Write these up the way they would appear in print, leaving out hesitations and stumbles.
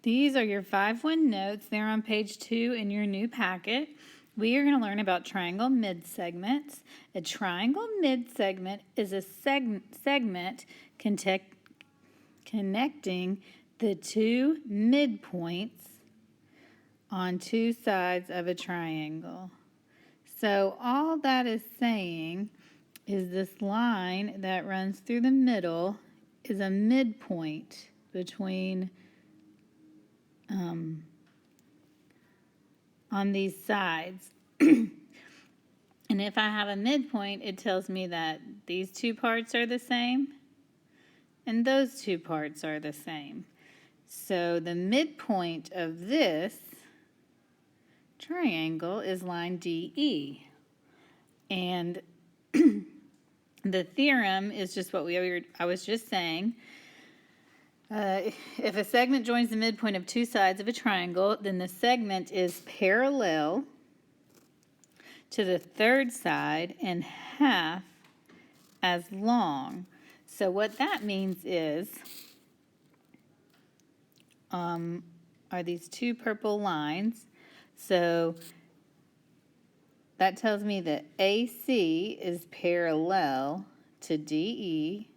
These are your 5-1 notes. They're on page 2 in your new packet. We are going to learn about triangle midsegments. A triangle midsegment is a segment connecting the two midpoints on two sides of a triangle. So all that is saying is this line that runs through the middle is a midpoint between on these sides. And if I have a midpoint, it tells me that these two parts are the same and those two parts are the same. So the midpoint of this triangle is line DE. And the theorem is just what I was just saying. If a segment joins the midpoint of two sides of a triangle, then the segment is parallel to the third side and half as long. So what that means is, are these two purple lines. So that tells me that AC is parallel to DE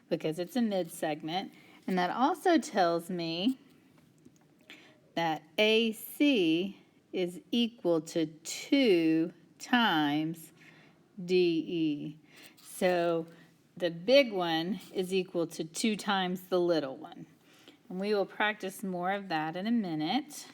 because it's a midsegment. And that also tells me that AC is equal to 2 times DE. So the big one is equal to 2 times the little one. And we will practice more of that in a minute.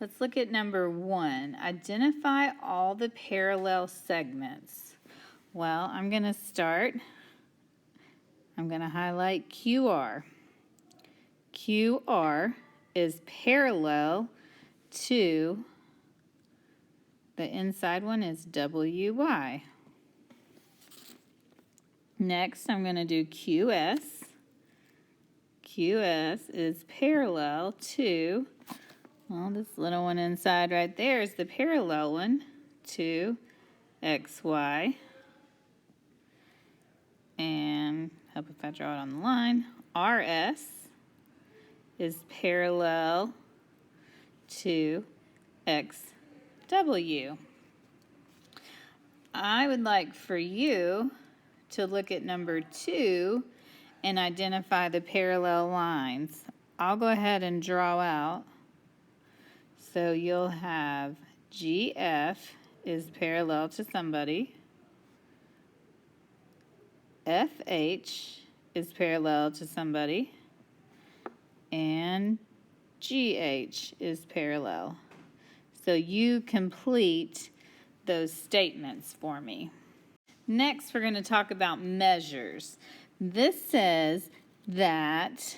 Let's look at number 1. Identify all the parallel segments. Well, I'm going to highlight QR. QR is parallel to, the inside one is WY. Next, I'm going to do QS. QS is parallel to, well, this little one inside right there is the parallel one to XY. And help if I draw it on the line. RS is parallel to XW. I would like for you to look at number 2 and identify the parallel lines. I'll go ahead and draw out. So you'll have GF is parallel to somebody. FH is parallel to somebody. And GH is parallel. So you complete those statements for me. Next, we're going to talk about measures. This says that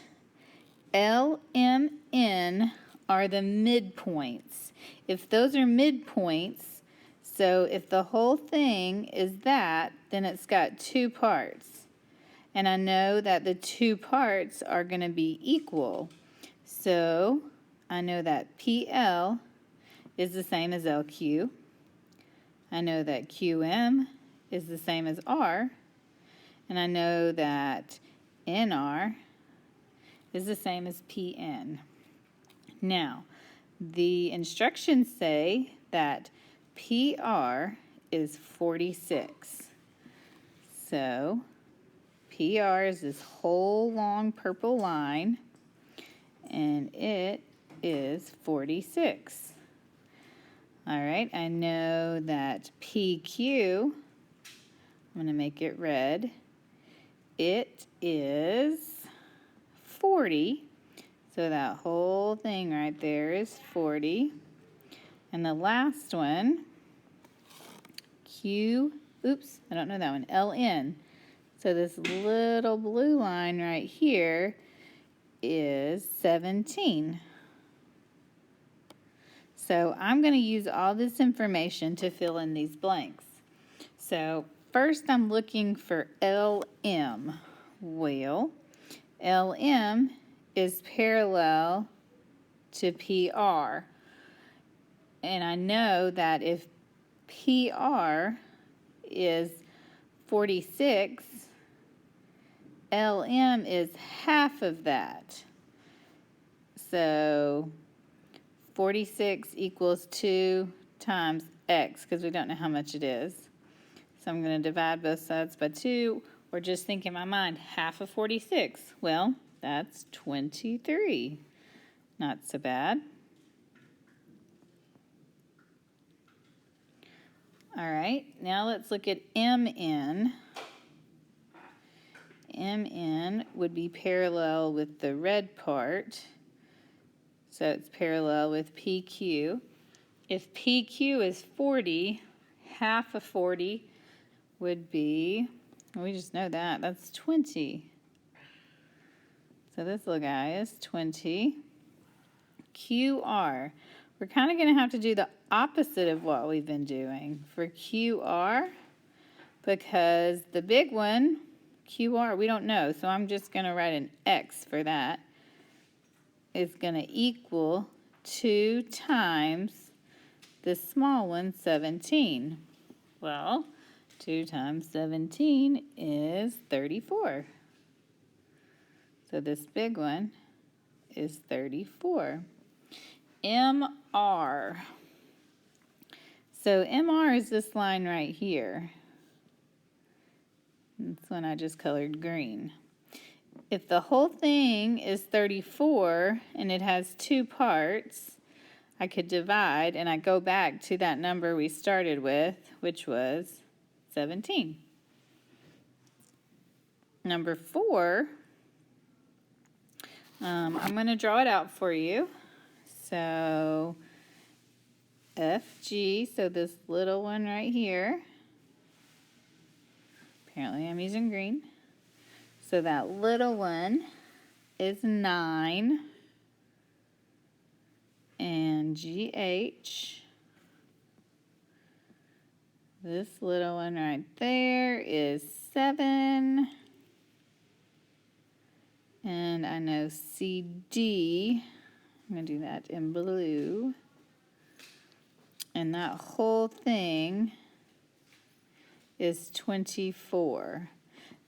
LMN are the midpoints. If those are midpoints, so if the whole thing is that, then it's got two parts. And I know that the two parts are going to be equal. So I know that PL is the same as LQ. I know that QM is the same as R. And I know that NR is the same as PN. Now, the instructions say that PR is 46. So PR is this whole long purple line, and it is 46. All right, I know that PQ, I'm going to make it red, it is 40. So that whole thing right there is 40. And the last one, I don't know that one, LN. So this little blue line right here is 17. So I'm going to use all this information to fill in these blanks. So first I'm looking for LM. Well, LM is parallel to PR. And I know that if PR is 46, LM is half of that. So 46 equals 2 times x, because we don't know how much it is. So I'm going to divide both sides by 2, or just think in my mind, half of 46. Well, that's 23. Not so bad. All right, now let's look at MN. MN would be parallel with the red part. So it's parallel with PQ. If PQ is 40, half of 40 would be, we just know that, that's 20. So this little guy is 20. QR, we're kind of going to have to do the opposite of what we've been doing for QR, because the big one, QR, we don't know, so I'm just going to write an X for that. It's going to equal 2 times the small one, 17. Well, 2 times 17 is 34. So this big one is 34. MR. So MR is this line right here. This one I just colored green. If the whole thing is 34 and it has 2 parts, I could divide and I go back to that number we started with, which was 17. Number 4, I'm going to draw it out for you. So FG, so this little one right here, apparently I'm using green. So that little one is 9. And GH, this little one right there is 7. And I know CD, I'm going to do that in blue. And that whole thing is 24.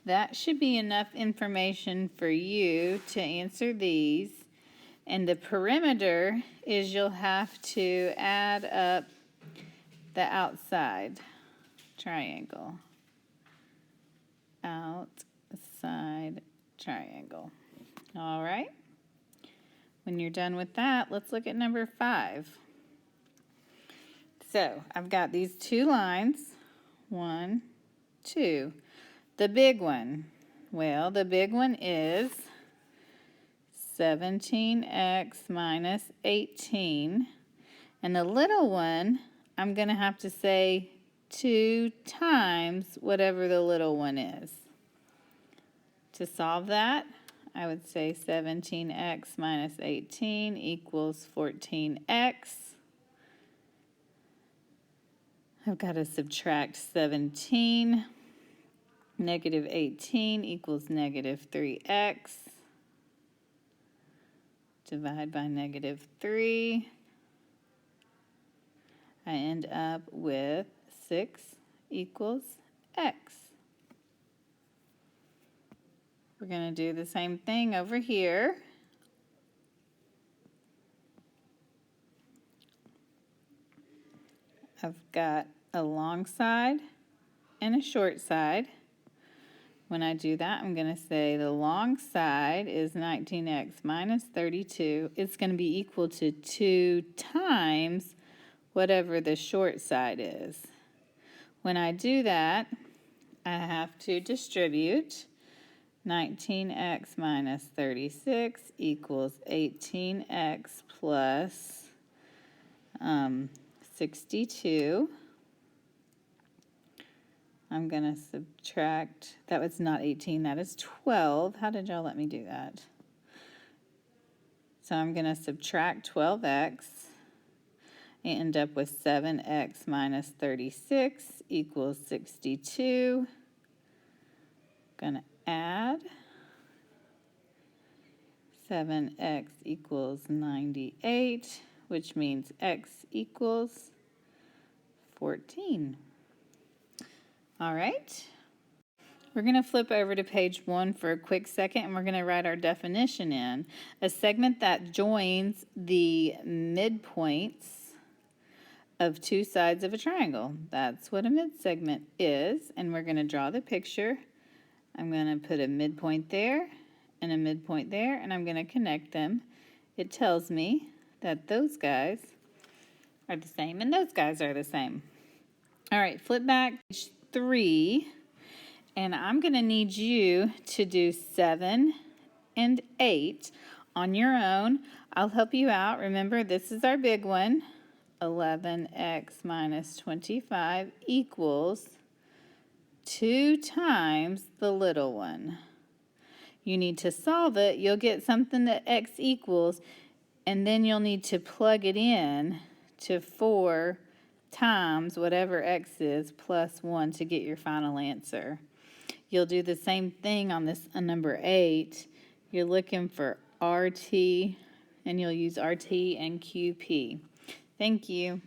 That should be enough information for you to answer these. And the perimeter is you'll have to add up the outside triangle. Outside triangle. All right. When you're done with that, let's look at number 5. So I've got these 2 lines. 1, 2. The big one. Well, the big one is 17x minus 18. And the little one, I'm going to have to say 2 times whatever the little one is. To solve that, I would say 17x minus 18 equals 14x. I've got to subtract 17. Negative 18 equals negative 3x. Divide by negative 3. I end up with 6 equals x. We're going to do the same thing over here. I've got a long side and a short side. When I do that, I'm going to say the long side is 19x minus 32. It's going to be equal to 2 times whatever the short side is. When I do that, I have to distribute. 19x minus 36 equals 18x plus 62. I'm going to subtract, that was not 18, that is 12. How did y'all let me do that? So I'm going to subtract 12x and end up with 7x minus 36 equals 62. Going to add 7x equals 98, which means x equals 14. All right. We're going to flip over to page 1 for a quick second, and we're going to write our definition in. A segment that joins the midpoints of two sides of a triangle. That's what a midsegment is, and we're going to draw the picture. I'm going to put a midpoint there and a midpoint there, and I'm going to connect them. It tells me that those guys are the same and those guys are the same. All right, flip back to page 3. And I'm going to need you to do 7 and 8 on your own. I'll help you out. Remember, this is our big one. 11x minus 25 equals 2 times the little one. You need to solve it. You'll get something that x equals, and then you'll need to plug it in to 4 times whatever x is plus 1 to get your final answer. You'll do the same thing on this number 8. You're looking for RT, and you'll use RT and QP. Thank you.